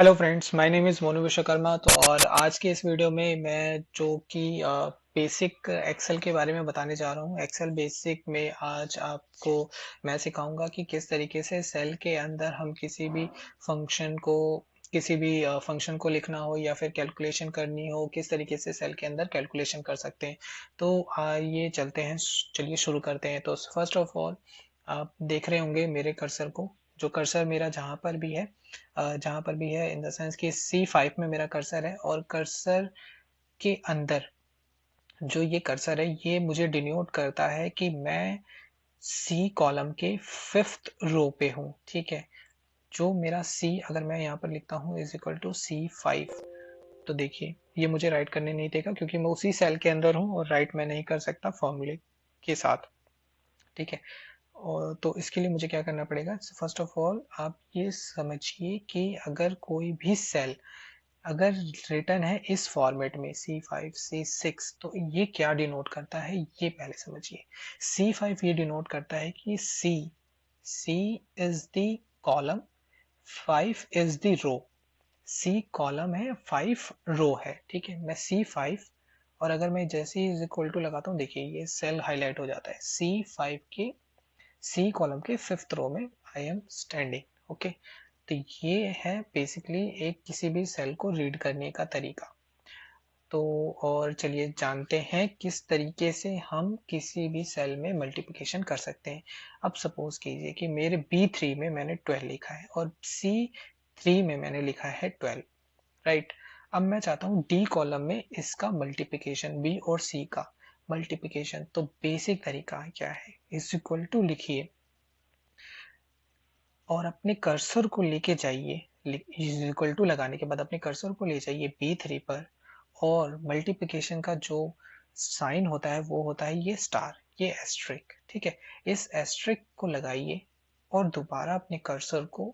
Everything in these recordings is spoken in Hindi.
Hello friends, my name is Monu Vishwakarma. तो और आज के इस वीडियो में मैं जो कि बेसिक एक्सेल के बारे में बताने जा रहा हूँ। एक्सेल बेसिक में आज आपको मैं सिखाऊंगा कि किस तरीके से सेल के अंदर हम फंक्शन को किसी भी फंक्शन को लिखना हो या फिर कैलकुलेशन करनी हो, किस तरीके से सेल के अंदर कैलकुलेशन कर सकते हैं। तो ये चलते हैं, चलिए शुरू करते हैं। तो फर्स्ट ऑफ ऑल आप देख रहे होंगे मेरे कर्सर को। जो कर्सर मेरा जहाँ पर भी है इन द सेंस कि C5 में मेरा कर्सर है, और कर्सर के अंदर जो ये कर्सर है ये मुझे डिनोट करता है कि मैं सी कॉलम के फिफ्थ रो पे हूँ। ठीक है, जो मेरा सी अगर मैं यहाँ पर लिखता हूँ इज इक्वल टू C5, तो देखिए ये मुझे राइट करने नहीं देगा क्योंकि मैं उसी सेल के अंदर हूँ और राइट मैं नहीं कर सकता फॉर्मूले के साथ। ठीक है, और तो इसके लिए मुझे क्या करना पड़ेगा, फर्स्ट ऑफ ऑल आप ये समझिए कि अगर कोई भी सेल अगर रिटर्न है इस फॉर्मेट में C5 C6, तो ये क्या डिनोट करता है ये पहले समझिए। C5 ये डिनोट करता है कि C is the column, 5 is the row. C column है, 5 रो है। ठीक है, मैं C5 और अगर मैं जैसे ही इज इक्वल टू लगाता हूँ, देखिए ये सेल हाईलाइट हो जाता है। C5 के सी कॉलम के फिफ्थ रो में आई एम स्टैंडिंग। ओके, तो ये है बेसिकली एक किसी भी सेल को रीड करने का तरीका। तो और चलिए जानते हैं किस तरीके से हम किसी भी सेल में मल्टीप्लिकेशन कर सकते हैं। अब सपोज कीजिए कि मेरे B3 में मैंने 12 लिखा है और C3 में मैंने लिखा है 12। राइट, अब मैं चाहता हूँ डी कॉलम में इसका मल्टीप्लिकेशन, बी और सी का मल्टीप्लिकेशन। तो बेसिक तरीका क्या है, इज इक्वल टू लिखिए और अपने कर्सर को लेके जाइए। इज इक्वल टू लगाने के बाद अपने कर्सर को ले जाइए B3 पर, और मल्टीप्लिकेशन का जो साइन होता है वो होता है ये स्टार, ये एस्ट्रिक। ठीक है, इस एस्ट्रिक को लगाइए और दोबारा अपने कर्सर को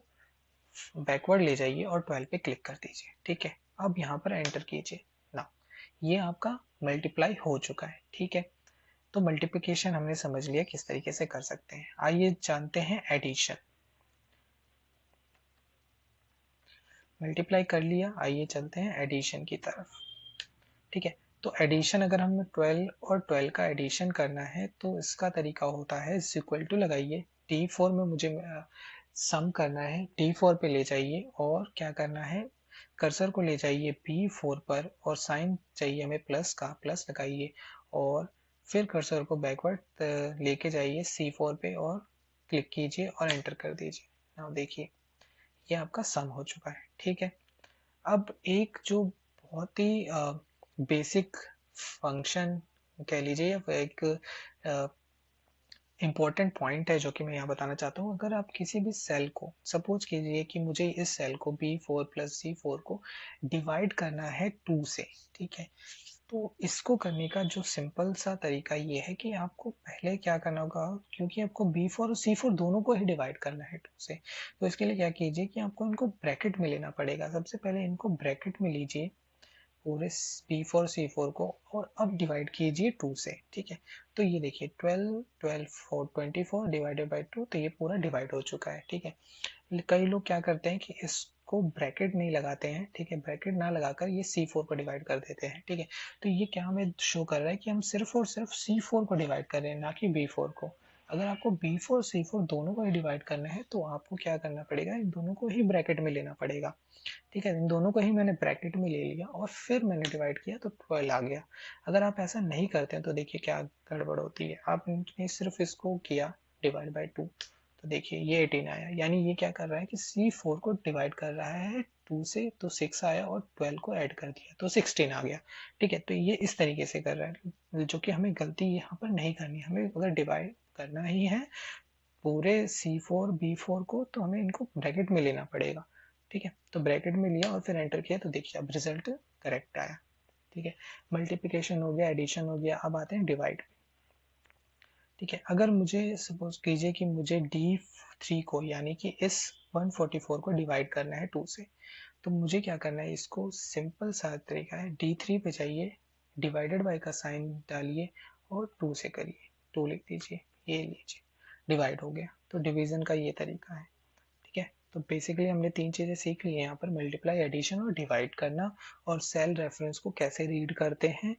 बैकवर्ड ले जाइए और 12 पे क्लिक कर दीजिए। ठीक है, अब यहाँ पर एंटर कीजिए ना, ये आपका मल्टीप्लाई हो चुका है। ठीक है, तो मल्टीप्लिकेशन हमने समझ लिया किस तरीके से कर सकते हैं। आइए जानते हैं एडिशन। मल्टीप्लाई कर लिया, आइए चलते हैं एडिशन की तरफ। ठीक है, तो एडिशन अगर हमें 12 और 12 का एडिशन करना है तो इसका तरीका होता है इज इक्वल टू लगाइए, D4 में मुझे सम करना है, D4 पे ले जाइए और क्या करना है, कर्सर को ले जाइए B4 पर और साइन चाहिए हमें प्लस का, प्लस लगाइए और फिर कर्सर को बैकवर्ड लेके जाइए C4 पे और क्लिक कीजिए और एंटर कर दीजिए। नाउ देखिए ये आपका सम हो चुका है। ठीक है, अब एक जो बहुत ही बेसिक फंक्शन कह लीजिए या फिर एक इम्पोर्टेंट पॉइंट है जो कि मैं यहाँ बताना चाहता हूँ। अगर आप किसी भी सेल को, सपोज कीजिए कि मुझे इस सेल को B4 प्लस C4 को डिवाइड करना है 2 से। ठीक है, तो इसको करने का जो सिंपल सा तरीका ये है कि आपको पहले क्या करना होगा, क्योंकि आपको B4 और C4 दोनों को ही डिवाइड करना है 2 से, तो इसके लिए क्या कीजिए कि आपको इनको ब्रैकेट में लेना पड़ेगा। सबसे पहले इनको ब्रैकेट में लीजिए पूरे B4 C4 को, और अब डिवाइड कीजिए 2 से। ठीक है, तो ये देखिए 12 12 4 24 डिवाइडेड बाई 2, तो ये पूरा डिवाइड हो चुका है। ठीक है, कई लोग क्या करते हैं कि इसको ब्रैकेट नहीं लगाते हैं। ठीक है, ब्रैकेट ना लगाकर ये C4 को डिवाइड कर देते हैं। ठीक है, तो ये क्या हमें शो कर रहा है कि हम सिर्फ और सिर्फ C4 को डिवाइड कर रहे हैं, ना कि B4 को। अगर आपको B4 C4 दोनों को ही डिवाइड करना है तो आपको क्या करना पड़ेगा, इन दोनों को ही ब्रैकेट में लेना पड़ेगा। ठीक है, इन दोनों को ही मैंने ब्रैकेट में ले लिया और फिर मैंने डिवाइड किया तो 12 आ गया। अगर आप ऐसा नहीं करते हैं तो देखिए क्या गड़बड़ होती है। आपने सिर्फ इसको किया डिवाइड बाई 2, तो देखिए ये 18 आया, यानी ये क्या कर रहा है कि C4 को डिवाइड कर रहा है 2 से, तो 6 आया और 12 को ऐड कर दिया तो 16 आ गया। ठीक है, तो ये इस तरीके से कर रहा है, जो कि हमें गलती यहाँ पर नहीं करनी। हमें अगर डिवाइड करना ही है पूरे C4 B4 को, तो हमें इनको ब्रैकेट में लेना पड़ेगा। ठीक है, तो ब्रैकेट में लिया और फिर एंटर किया, तो देखिए अब रिजल्ट करेक्ट आया। ठीक है, मल्टीप्लिकेशन हो गया, एडिशन हो गया, अब आते हैं डिवाइड। ठीक है, अगर मुझे सपोज कीजिए कि मुझे D3 को यानी कि इस 144 को डिवाइड करना है 2 से, तो मुझे क्या करना है, इसको सिंपल सा तरीका है, D3 पे जाइए, डिवाइडेड बाय का साइन डालिए और 2 से करिए, 2 लिख दीजिए, ये लीजिए डिवाइड हो गया। तो डिवीजन का ये तरीका है। ठीक है, तो बेसिकली हमने 3 चीज़ें सीख ली हैं यहाँ पर, मल्टीप्लाई, एडिशन और डिवाइड करना, और सेल रेफरेंस को कैसे रीड करते हैं।